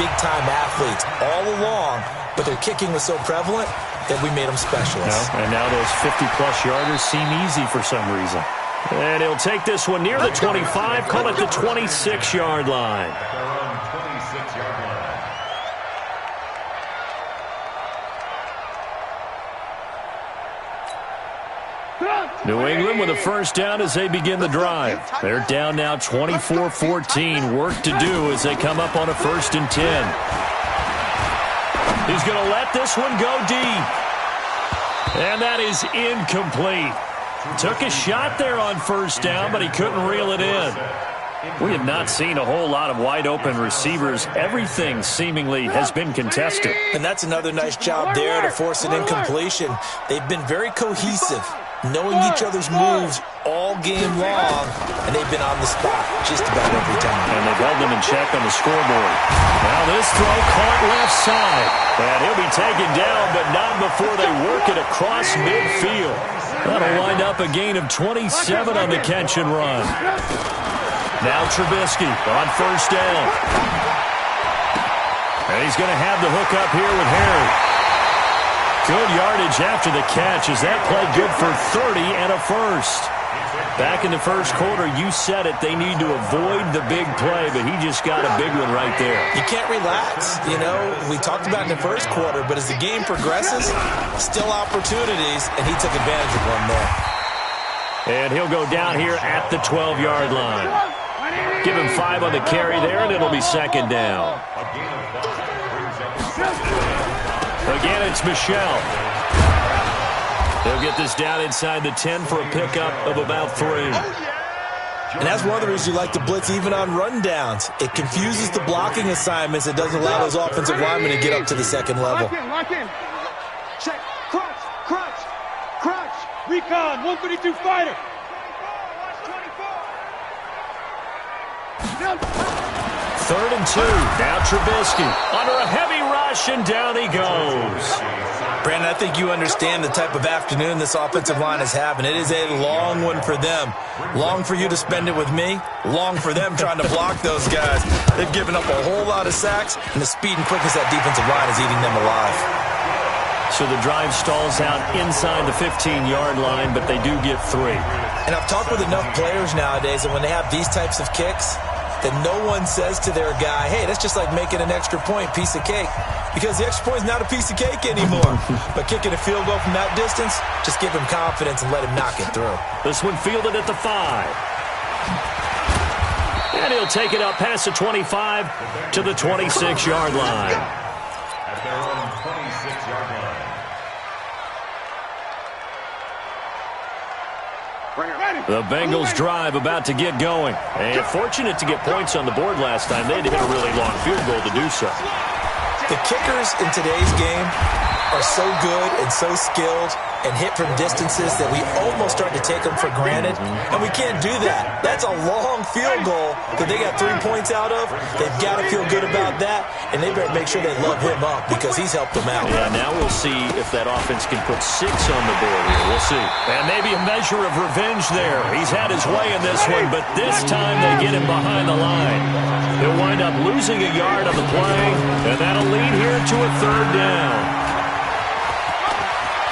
big-time athletes all along, but their kicking was so prevalent that we made them specialists. No, and now those 50-plus yarders seem easy for some reason. And he'll take this one near the 25, call it the 26-yard line. New England with a first down as they begin the drive. They're down now 24-14. Work to do as they come up on a 1st and 10. He's going to let this one go deep. And that is incomplete. Took a shot there on 1st down, but he couldn't reel it in. We have not seen a whole lot of wide-open receivers. Everything seemingly has been contested. And that's another nice job there to force an incompletion. They've been very cohesive, knowing each other's moves all game long, and they've been on the spot just about every time. And they've held them in check on the scoreboard. Now this throw caught left side. And he'll be taken down, but not before they work it across midfield. That'll wind up a gain of 27 on the catch and run. Now Trubisky on 1st down. And he's going to have the hook up here with Harry. Good yardage after the catch as that play good for 30 and a first. Back in the first quarter, you said it, they need to avoid the big play, but he just got a big one right there. You can't relax. You know, we talked about in the first quarter, but as the game progresses, still opportunities, and he took advantage of one there. And he'll go down here at the 12-yard line. Give him 5 on the carry there, and it'll be 2nd down. Again, it's Michelle. They'll get this down inside the 10 for a pickup of about 3. And that's one of the reasons you like to blitz even on rundowns. It confuses the blocking assignments. It doesn't allow those offensive linemen to get up to the 2nd level. Lock in. Check. Crunch. Recon, 132 fighter. 3rd and 2. Now Trubisky under a heavy rush, and down he goes. Brandon, I think you understand the type of afternoon this offensive line is having. It is a long one for them. Long for you to spend it with me. Long for them trying to block those guys. They've given up a whole lot of sacks, and the speed and quickness of that defensive line is eating them alive. So the drive stalls out inside the 15-yard line, but they do get 3. And I've talked with enough players nowadays that when they have these types of kicks, that no one says to their guy, hey, that's just like making an extra point, piece of cake. Because the extra point is not a piece of cake anymore. But kicking a field goal from that distance, just give him confidence and let him knock it through. This one fielded at the 5. And he'll take it up past the 25 to the 26-yard line. At their own 26-yard line. The Bengals drive about to get going. And fortunate to get points on the board last time. They had to hit a really long field goal to do so. The kickers in today's game are so good and so skilled and hit from distances that we almost start to take them for granted. And we can't do that. That's a long field goal that they got 3 points out of. They've got to feel good about that, and they better make sure they love him up because he's helped them out. Yeah, now we'll see if that offense can put 6 on the board here. We'll see. And maybe a measure of revenge there. He's had his way in this one, but this time they get him behind the line. He'll wind up losing a yard on the play, and that'll lead here to a 3rd down.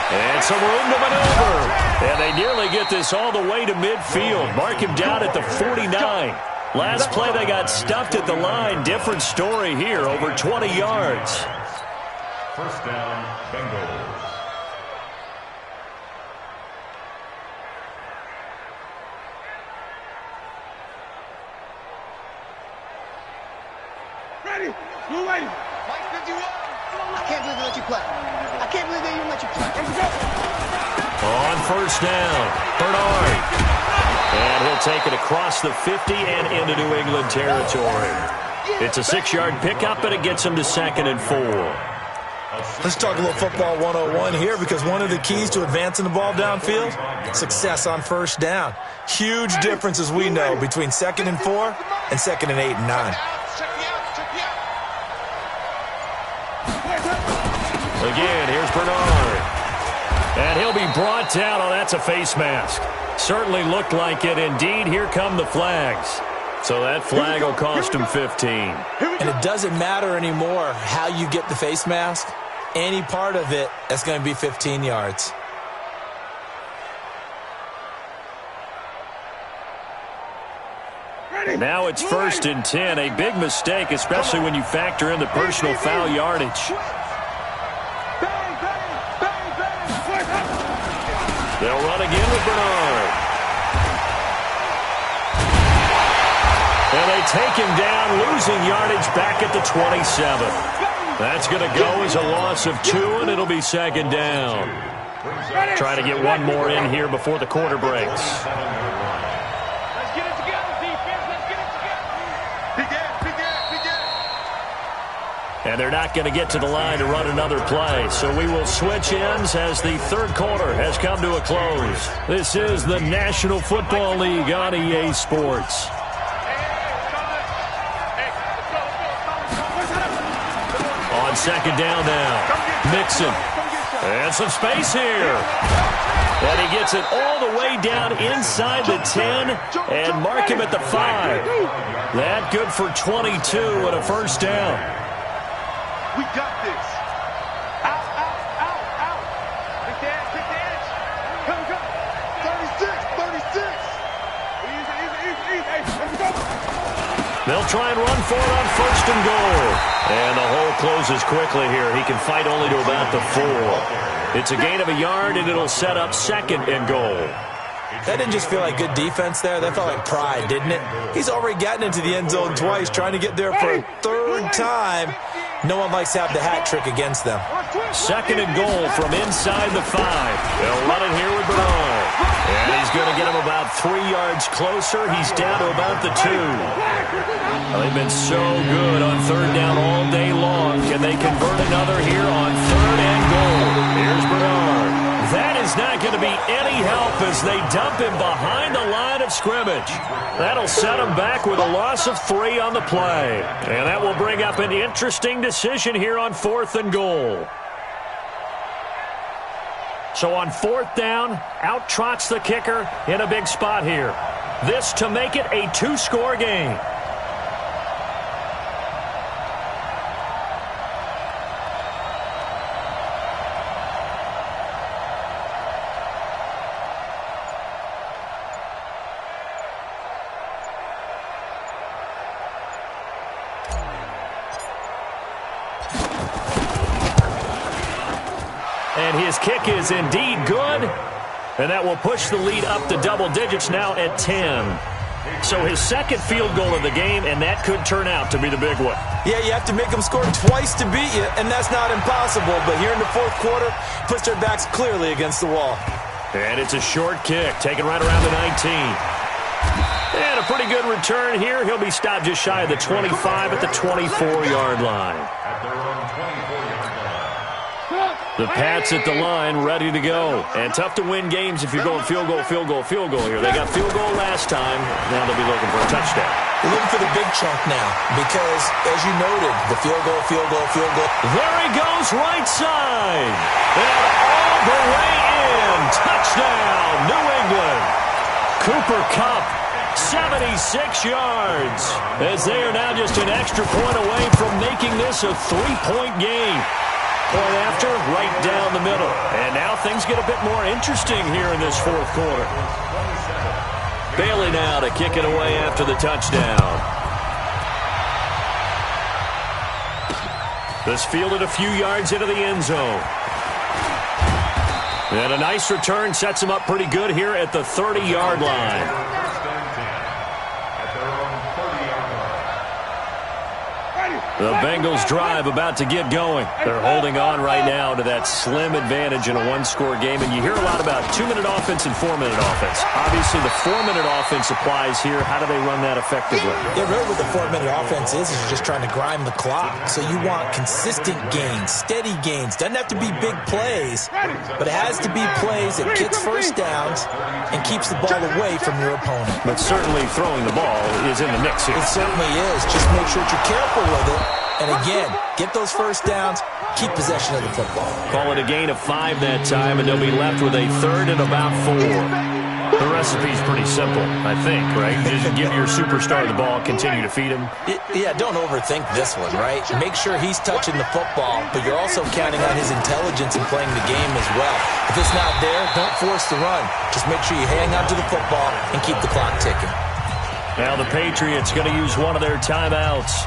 And some room to maneuver. And they nearly get this all the way to midfield. Mark him down at the 49. Last play they got stuffed at the line. Different story here, over 20 yards. 1st down, Bengals. Ready. Blue lady. I can't believe they let you play. I can't believe they even let you play. On 1st down, Bernard. And he'll take it across the 50 and into New England territory. It's a 6-yard pickup, but it gets him to 2nd and 4. Let's talk a little football 101 here because one of the keys to advancing the ball downfield, success on 1st down. Huge difference, as we know, between 2nd and 4 and 2nd and 8 and 9. Again, here's Bernard. And he'll be brought down. Oh, that's a face mask. Certainly looked like it. Indeed, here come the flags. So that flag will cost him 15. And it doesn't matter anymore how you get the face mask. Any part of it, that's going to be 15 yards. Now it's 1st and 10. A big mistake, especially when you factor in the personal foul yardage. They'll run again with Bernard. And they take him down, losing yardage back at the 27. That's going to go as a loss of 2, and it'll be 2nd down. Try to get one more in here before the quarter breaks. And they're not going to get to the line to run another play. So we will switch ends as the 3rd quarter has come to a close. This is the National Football League on EA Sports. On 2nd down now, Mixon. And some space here. And he gets it all the way down inside the 10 and mark him at the 5. That good for 22 and a 1st down. We got this. Out, out, out, out. Take the edge, take the edge. Come, come. 36, 36. Easy. Hey, let's go. They'll try and run for it on 1st and goal. And the hole closes quickly here. He can fight only to about the 4. It's a gain of a yard, and it'll set up 2nd and goal. That didn't just feel like good defense there. That felt like pride, didn't it? He's already gotten into the end zone twice, trying to get there for a 3rd time. No one likes to have the hat trick against them. 2nd and goal from inside the 5. They'll run it here with Bernard. And he's going to get him about 3 yards closer. He's down to about the 2. Well, they've been so good on 3rd down all day long. Can they convert another here on 3rd and goal? Here's Bernard. That is not going to be any help as they dump him behind the line of scrimmage. That'll set him back with a loss of 3 on the play. And that will bring up an interesting decision here on 4th and goal. So on 4th down, out trots the kicker in a big spot here. This to make it a 2-score game. And his kick is indeed good. And that will push the lead up to double digits now at 10. So his 2nd field goal of the game, and that could turn out to be the big one. Yeah, you have to make them score twice to beat you, and that's not impossible. But here in the 4th quarter, puts their backs clearly against the wall. And it's a short kick, taken right around the 19. And a pretty good return here. He'll be stopped just shy of the 25 at the 24-yard line. The Pats at the line, ready to go. And tough to win games if you're going field goal here. They got field goal last time. Now they'll be looking for a touchdown. They're looking for the big chunk now because, as you noted, the field goal. There he goes, right side. And all the way in. Touchdown, New England. Cooper Kupp, 76 yards. As they are now just an extra point away from making this a 3-point game. Point after, right down the middle. And now things get a bit more interesting here in this 4th quarter. Bailey now to kick it away after the touchdown. This fielded a few yards into the end zone. And a nice return sets him up pretty good here at the 30-yard line. The Bengals drive about to get going. They're holding on right now to that slim advantage in a 1-score game. And you hear a lot about 2-minute offense and 4-minute offense. Obviously, the 4-minute offense applies here. How do they run that effectively? Yeah, really what the 4-minute offense is you're just trying to grind the clock. So you want consistent gains, steady gains. Doesn't have to be big plays, but it has to be plays that gets 1st downs and keeps the ball away from your opponent. But certainly throwing the ball is in the mix here. It certainly is. Just make sure that you're careful with it. And again, get those 1st downs, keep possession of the football. Call it a gain of 5 that time, and they'll be left with a 3rd and about 4. The recipe's pretty simple, I think, right? Just give your superstar the ball, continue to feed him. Yeah, don't overthink this one, right? Make sure he's touching the football, but you're also counting on his intelligence in playing the game as well. If it's not there, don't force the run. Just make sure you hang on to the football and keep the clock ticking. Now the Patriots going to use one of their timeouts.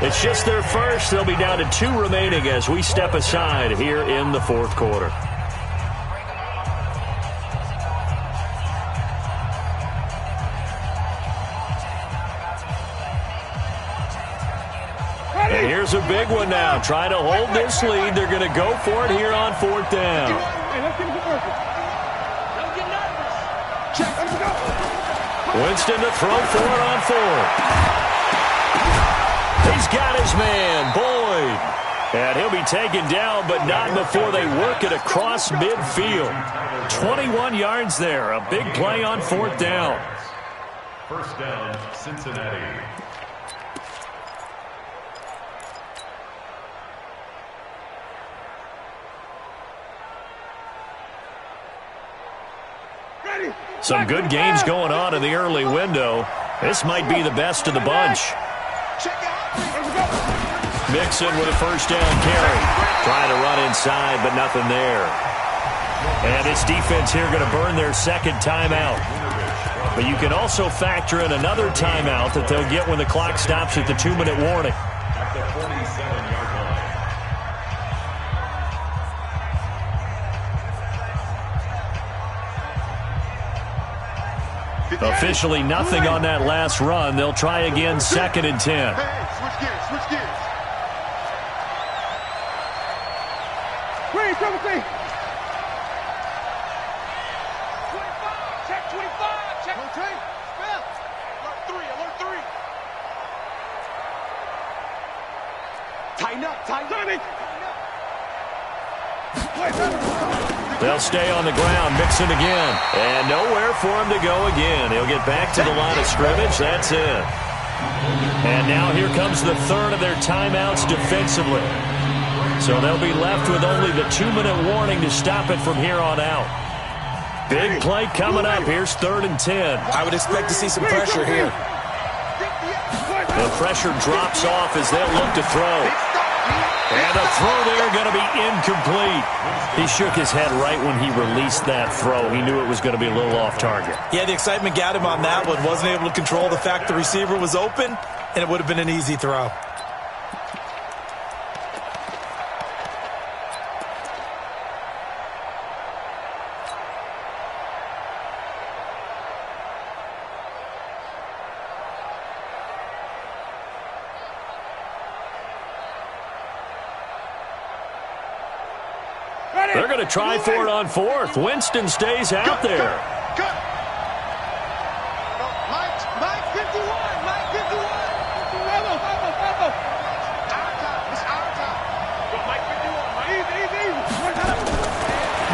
It's just their first. They'll be down to 2 remaining as we step aside here in the fourth quarter. And here's a big one now. Trying to hold this lead. They're going to go for it here on 4th down. Winston to throw for it on 4th. He's got his man, Boyd. And he'll be taken down, but not before they work it across midfield. 21 yards there. A big play on 4th down. First down, Cincinnati. Some good games going on in the early window. This might be the best of the bunch. Mixon with a first down carry. Trying to run inside, but nothing there. And this defense here going to burn their second timeout. But you can also factor in another timeout that they'll get when the clock stops at the 2-minute warning. At the 47-yard line. Officially nothing on that last run. They'll try again, 2nd and 10. Hey, switch gears, switch gears. Wait, double team. 25, check 25, check. Okay, spell. Alert 3. Tighten up, tighten up. They'll stay on the ground. Mixon again. And nowhere for him to go again. He'll get back to the line of scrimmage. That's it. And now here comes the third of their timeouts defensively. So they'll be left with only the 2-minute warning to stop it from here on out. Big play coming up. Here's 3rd and 10. I would expect to see some pressure here. The pressure drops off as they'll look to throw. And the throw there going to be incomplete. He shook his head right when he released that throw. He knew it was going to be a little off target. Yeah, the excitement got him on that one. Wasn't able to control the fact the receiver was open, and it would have been an easy throw. They're going to try for it on 4th. Winston stays out there. Cut. Mike 51. Mike 51. Our time. It's our time. Mike 51. Easy.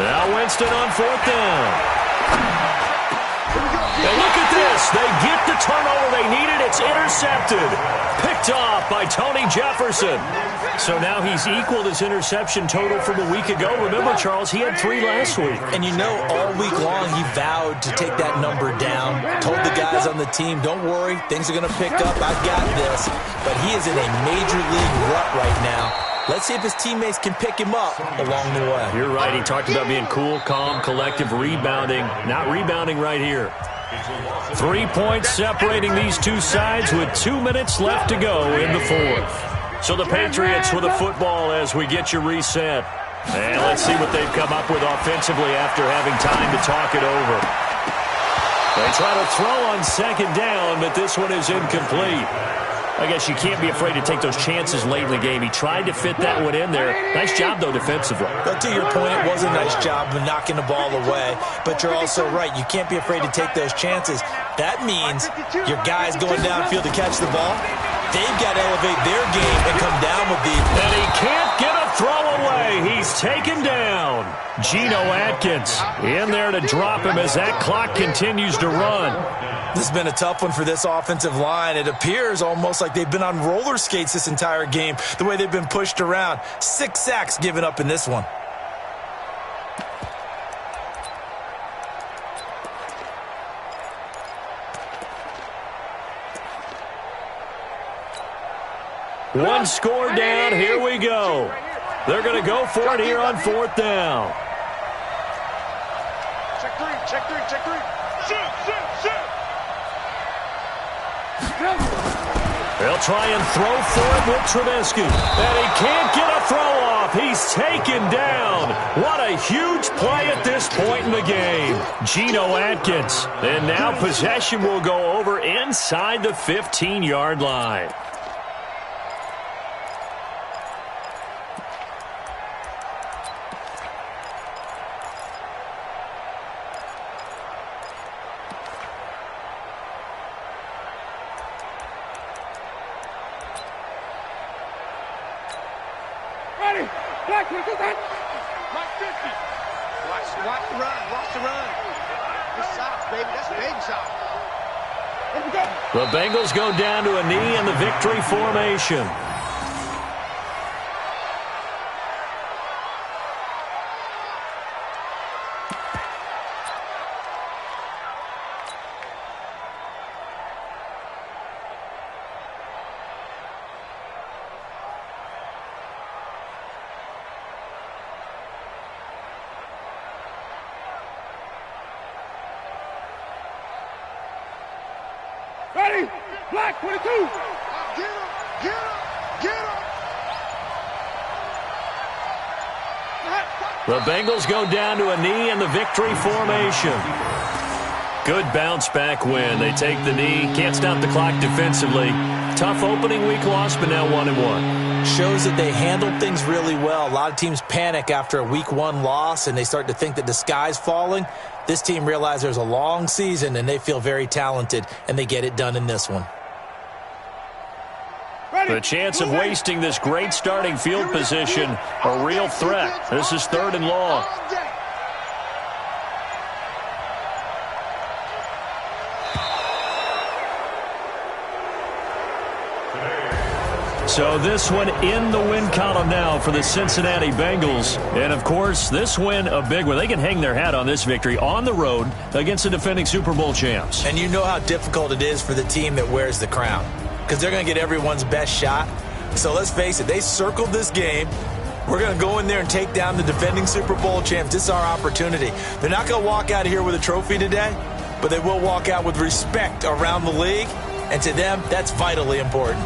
Now Winston on 4th down. And look at this. They get the turnover they needed. It's intercepted. Picked off by Tony Jefferson. So now he's equaled his interception total from a week ago. Remember, Charles, he had 3 last week. And you know, all week long he vowed to take that number down. Told the guys on the team, don't worry, things are going to pick up. I've got this. But he is in a major league rut right now. Let's see if his teammates can pick him up along the way. You're right. He talked about being cool, calm, collective, rebounding. Not rebounding right here. 3 points separating these two sides with 2 minutes left to go in the 4th. So the Patriots with the football as we get you reset. And let's see what they've come up with offensively after having time to talk it over. They try to throw on 2nd down, but this one is incomplete. I guess you can't be afraid to take those chances late in the game. He tried to fit that one in there. Nice job, though, defensively. But to your point, it was a nice job of knocking the ball away. But you're also right. You can't be afraid to take those chances. That means your guys going downfield to catch the ball, they've got to elevate their game and come down with these. And he can't get a throw away. He's taken down. Geno Atkins in there to drop him as that clock continues to run. This has been a tough one for this offensive line. It appears almost like they've been on roller skates this entire game, the way they've been pushed around. 6 sacks given up in this one. One score down. Here we go. They're going to go for it here on 4th down. Check three, check three, check three. Shoot. They'll try and throw for it with Trubisky. And he can't get a throw off. He's taken down. What a huge play at this point in the game. Geno Atkins. And now possession will go over inside the 15-yard line. Watch the run. Good sauce, baby. That's baby sauce. The Bengals go down to a knee in the victory formation. Ready? Black 22. Get him. The Bengals go down to a knee in the victory formation. Good bounce back win. They take the knee. Can't stop the clock defensively. Tough opening week loss, but now 1-1. Shows that they handled things really well. A lot of teams panic after a week 1 loss, and they start to think that the sky's falling. This team realized there's a long season, and they feel very talented, and they get it done in this one. The chance of wasting this great starting field position, a real threat. This is 3rd and long. So this one in the win column now for the Cincinnati Bengals. And, of course, this win a big one. They can hang their hat on this victory on the road against the defending Super Bowl champs. And you know how difficult it is for the team that wears the crown, because they're going to get everyone's best shot. So let's face it, they circled this game. We're going to go in there and take down the defending Super Bowl champs. This is our opportunity. They're not going to walk out of here with a trophy today, but they will walk out with respect around the league. And to them, that's vitally important.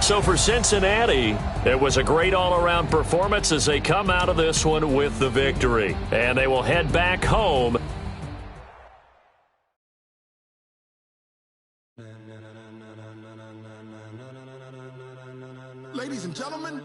So for Cincinnati, it was a great all-around performance as they come out of this one with the victory. And they will head back home. Ladies and gentlemen.